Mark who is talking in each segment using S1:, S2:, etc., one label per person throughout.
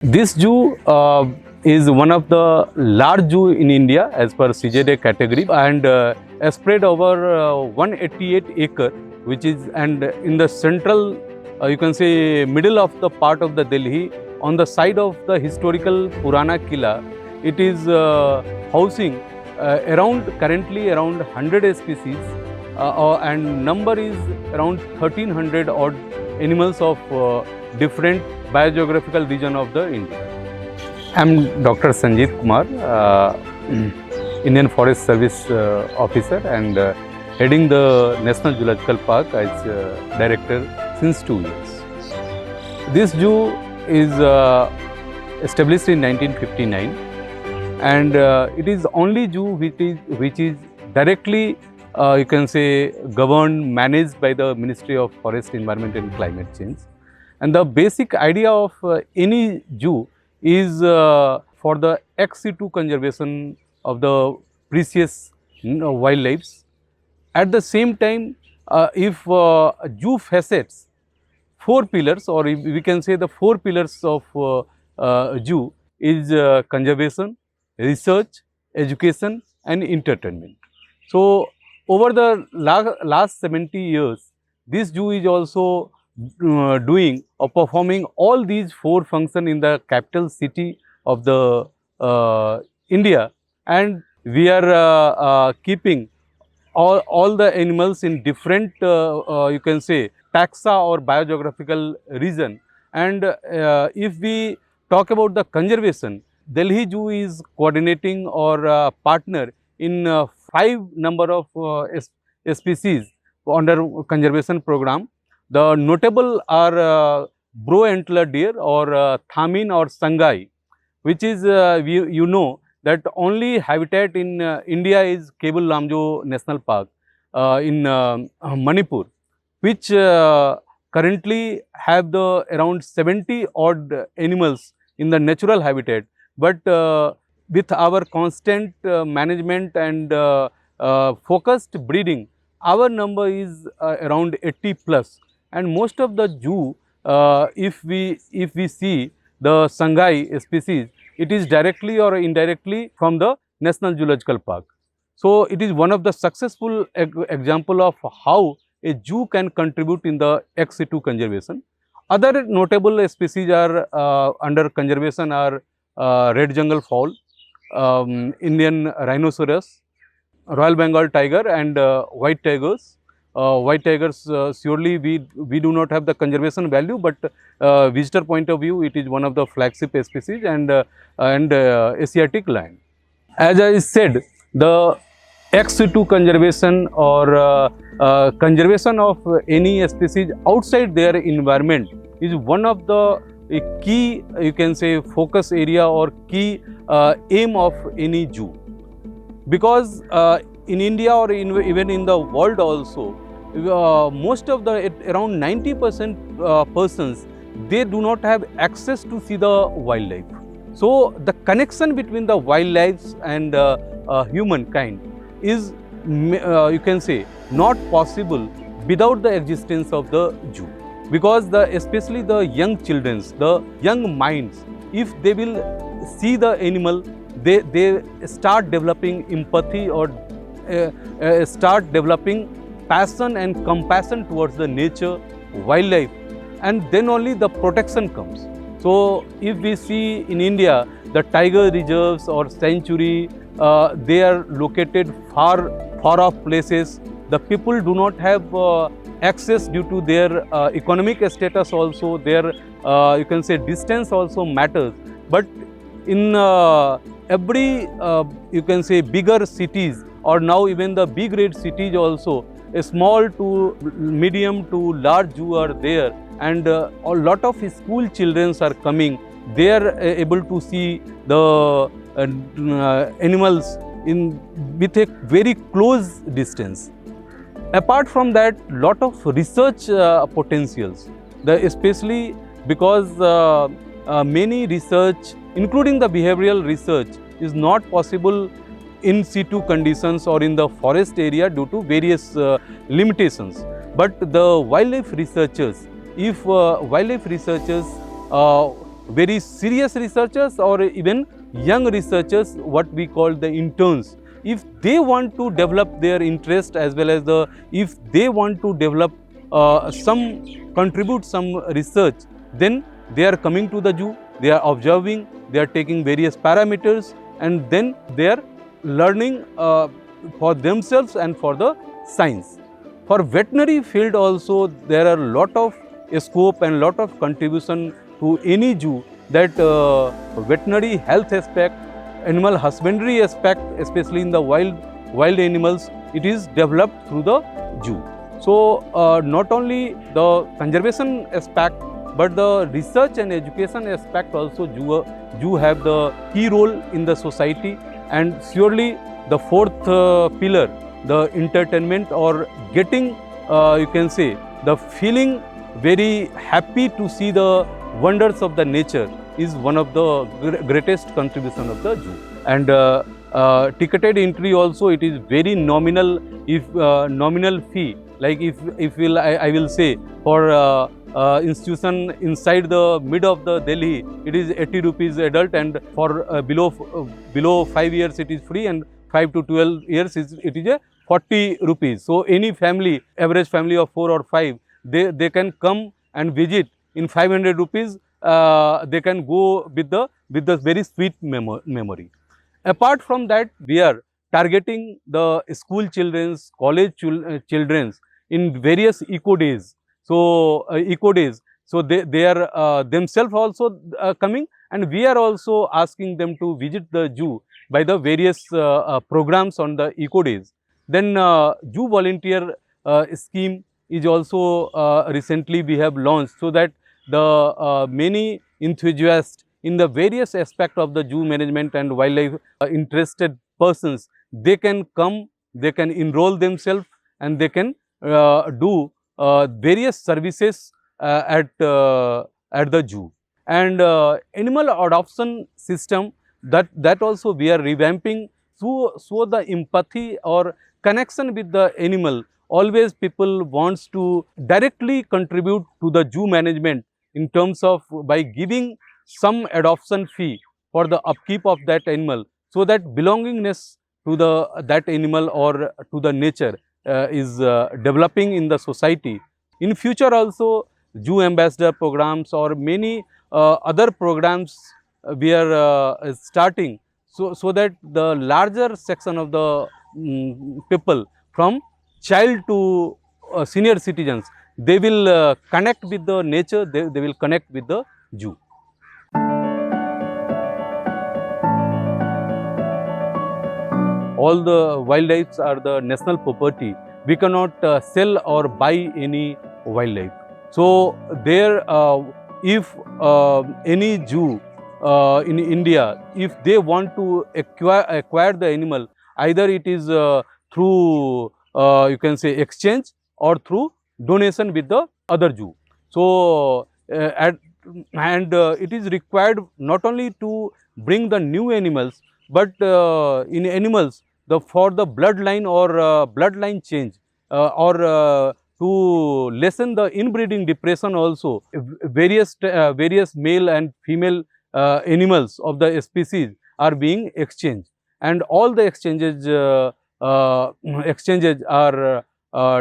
S1: This zoo is one of the large zoo in India as per CJD category and spread over 188 acre, which is and in the central you can say middle of the part of the Delhi on the side of the historical Purana Killa. It is housing currently around 100 species and number is around 1300 odd animals of different biogeographical region of the India. I am Dr. Sanjeet Kumar, Indian Forest Service officer and heading the National Zoological Park as director since 2 years. This zoo is established in 1959 and it is only zoo which is directly you can say governed, managed by the Ministry of Forest, Environment and Climate Change. And the basic idea of any zoo is for the ex-situ conservation of the precious wildlife. At the same time, if zoo facets 4 pillars, or we can say the 4 pillars of zoo is conservation, research, education and entertainment. So, over the last 70 years, this zoo is also doing or performing all these 4 functions in the capital city of the India, and we are keeping all the animals in different you can say taxa or biogeographical region. And if we talk about the conservation, Delhi Zoo is coordinating or partner in 5 number of species under conservation program. The notable are brow antler deer or thamin or Sangai, which is you know that only habitat in India is Cable Lamjo National Park in Manipur, which currently have the around 70 odd animals in the natural habitat, but with our constant management and focused breeding, our number is around 80 plus. And most of the zoo, if we see the Sangai species, it is directly or indirectly from the National Zoological Park. So, it is one of the successful example of how a zoo can contribute in the ex-situ conservation. Other notable species are under conservation are red jungle fowl, Indian rhinoceros, Royal Bengal tiger and white tigers. White tigers surely we do not have the conservation value, but visitor point of view it is one of the flagship species, and Asiatic lion. As I said, the ex-situ conservation or conservation of any species outside their environment is one of the key you can say focus area or key aim of any zoo, because in India or even in the world also, most of the around 90% persons, they do not have access to see the wildlife. So, the connection between the wildlife and humankind is you can say not possible without the existence of the zoo, because especially the young children, the young minds, if they will see the animal, they start developing empathy or start developing passion and compassion towards the nature, wildlife, and then only the protection comes. So, if we see in India the tiger reserves or sanctuary, they are located far off places. The people do not have access due to their economic status also, their you can say distance also matters. But in every you can say bigger cities or now even the big red cities also, a small to medium to large zoo are there, and a lot of school children are coming. They are able to see the animals with a very close distance. Apart from that, lot of research potentials, especially because many research including the behavioral research is not possible in situ conditions or in the forest area due to various limitations. But the wildlife researchers, if wildlife researchers very serious researchers or even young researchers, what we call the interns, if they want to develop their interest as well as if they want to develop contribute some research, then they are coming to the zoo, they are observing, they are taking various parameters, and then they are learning for themselves and for the science. For veterinary field also, there are lot of scope and lot of contribution to any zoo, that veterinary health aspect, animal husbandry aspect, especially in the wild animals, it is developed through the zoo. So not only the conservation aspect, but the research and education aspect also zoo have the key role in the society. And surely the fourth pillar, the entertainment or getting you can say the feeling very happy to see the wonders of the nature, is one of the greatest contribution of the zoo. And ticketed entry also, it is very nominal, if nominal fee, like if I will say for institution inside the mid of the Delhi, it is 80 rupees adult, and for below 5 years it is free, and 5 to 12 years it is a 40 rupees. So any family, average family of 4 or 5, they can come and visit in 500 rupees. They can go with the very sweet memory. Apart from that, we are targeting the school children's, college children's in various eco days. So eco days, so they are themselves also coming, and we are also asking them to visit the zoo by the various programs on the eco days. Then zoo volunteer scheme is also recently we have launched, so that the many enthusiasts in the various aspect of the zoo management and wildlife interested persons, they can come, they can enroll themselves, and they can do various services at the zoo. And animal adoption system, that also we are revamping, so the empathy or connection with the animal. Always people wants to directly contribute to the zoo management in terms of by giving some adoption fee for the upkeep of that animal, so that belongingness to that animal or to the nature is developing in the society. In future also, zoo ambassador programs or many other programs we are starting, so that the larger section of the people, from child to senior citizens, they will connect with the nature, they will connect with the zoo. All the wildlife are the national property. We cannot sell or buy any wildlife. So there, if any zoo in India, if they want to acquire the animal, either it is through you can say exchange or through donation with the other zoo. So it is required not only to bring the new animals, but in animals, for the bloodline or bloodline change or to lessen the inbreeding depression also, various male and female animals of the species are being exchanged, and all the exchanges are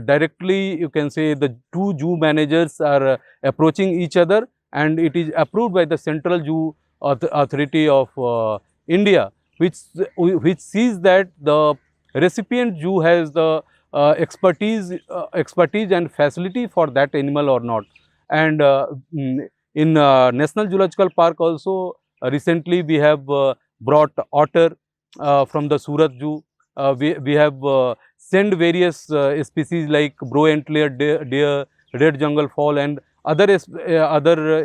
S1: directly, you can say, the two zoo managers are approaching each other, and it is approved by the Central Zoo Authority of India, which sees that the recipient zoo has the expertise and facility for that animal or not. And in National Zoological Park also, recently we have brought otter from the Surat Zoo. We have sent various species like brow-antlered deer, red jungle fowl, and other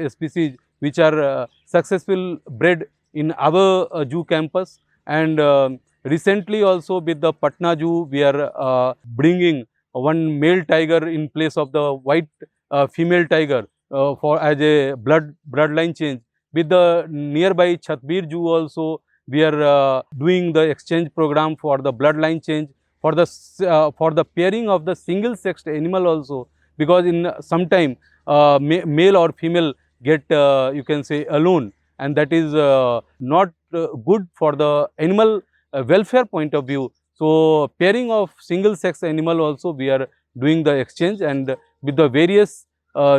S1: species which are successful bred in our zoo campus. And recently also with the Patna Zoo, we are bringing one male tiger in place of the white female tiger for as a bloodline change. With the nearby Chatbir Zoo also, we are doing the exchange program for the bloodline change, for the pairing of the single sexed animal also, because in some time male or female get you can say alone, and that is not good for the animal welfare point of view. So, pairing of single sex animal also we are doing the exchange, and with the various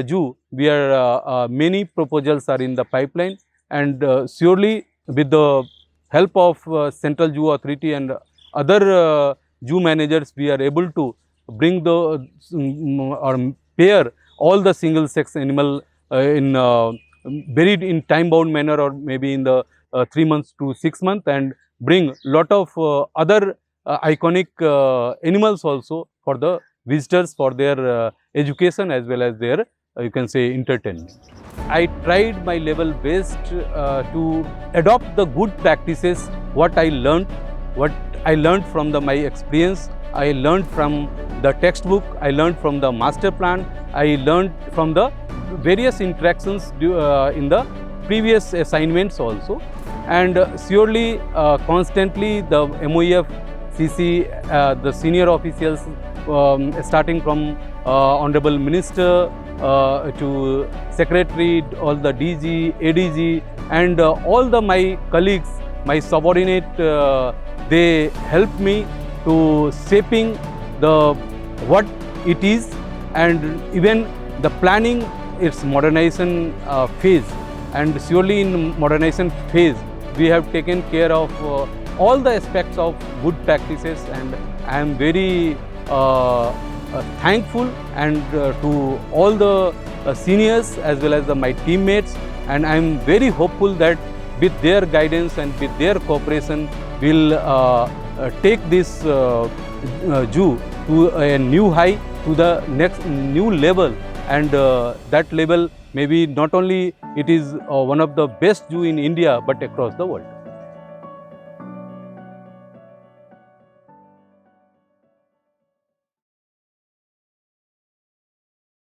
S1: zoo we are many proposals are in the pipeline, and surely with the help of Central Zoo Authority and other zoo managers, we are able to bring the or pair all the single sex animal in very in time bound manner, or maybe in the 3 months to 6 months, and bring lot of other iconic animals also for the visitors, for their education as well as their you can say entertainment. I tried my level best to adopt the good practices, what I learned from my experience. I learned from the textbook, I learned from the master plan, I learned from the various interactions in the previous assignments also, and surely constantly the MOEF, CC, the senior officials starting from Honorable Minister to Secretary, all the DG, ADG, and all the my colleagues, my subordinate, they helped me to shaping the what it is, and even the planning its modernization phase. And surely in modernization phase we have taken care of all the aspects of good practices, and I am very thankful and to all the seniors as well as my teammates, and I am very hopeful that with their guidance and with their cooperation we will take this zoo to a new high, to the next new level, and that level maybe not only it is one of the best zoo in India but across the world.